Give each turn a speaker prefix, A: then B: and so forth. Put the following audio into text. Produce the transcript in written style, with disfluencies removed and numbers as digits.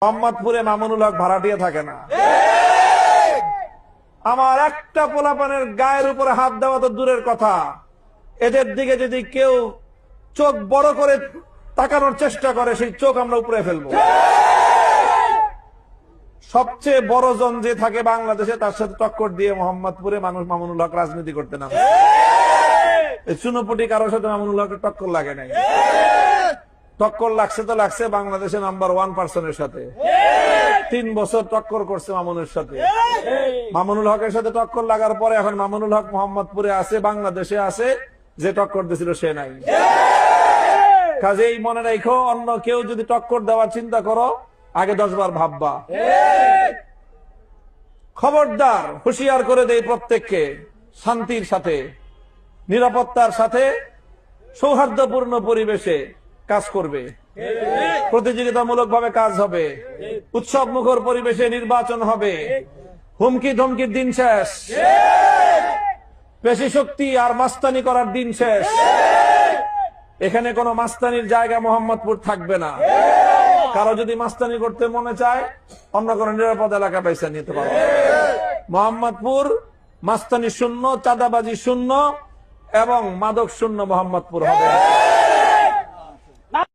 A: মোহাম্মদপুরে মামুনুল হক ভাড়াটিয়া থাকে না। আমার একটা পোলাপানের গায়ের উপরে হাত দেওয়া তো দূরের কথা, এদের দিকে যদি কেউ চোখ বড় করে তাকানোর চেষ্টা করে সেই চোখ আমরা উপরে ফেলবো। সবচেয়ে বড় জন যে থাকে বাংলাদেশে তার সাথে টক্কর দিয়ে মোহাম্মদপুরে মানুষ মামুনুল হক রাজনীতি করতে নামে। চুনোপুটি কারোর সাথে মামুনুল হকের টক্কর লাগে নাই। টক্কর লাগছে তো লাগছে বাংলাদেশে নাম্বার 1 পার্সনের সাথে। 3 বছর টক্কর করছে মামুনের সাথে। মামুনুল হকের সাথে টক্কর লাগার পরে এখন মামুনুল হক মোহাম্মদপুরে আছে, বাংলাদেশে আছে, যে টক্কর দিয়েছিল সে নাই। কাজেই মনে রাখো, অন্য কেউ যদি টক্কর দেওয়ার চিন্তা করো আগে 10 বার ভাববা। খবরদার, হুঁশিয়ার করে দেই প্রত্যেককে, শান্তির সাথে, নিরাপত্তার সাথে, সৌহার্দ্যপূর্ণ পরিবেশে কাজ করবে, প্রতিযোগিতামূলক ভাবে কাজ হবে, উৎসব মুখর পরিবেশে নির্বাচন হবে। হুমকি ধমকির দিন শেষ, পেশি শক্তি আর মাস্তানি করার দিন শেষ। এখানে কোনো মাস্তানির জায়গা মোহাম্মদপুর থাকবে না। কারো যদি মাস্তানি করতে মনে চায় অন্য কোনো নিরাপদ এলাকা পয়সা নিতে পারবে। মোহাম্মদপুর মাস্তানি শূন্য, চাঁদাবাজি শূন্য এবং মাদক শূন্য মোহাম্মদপুর হবে।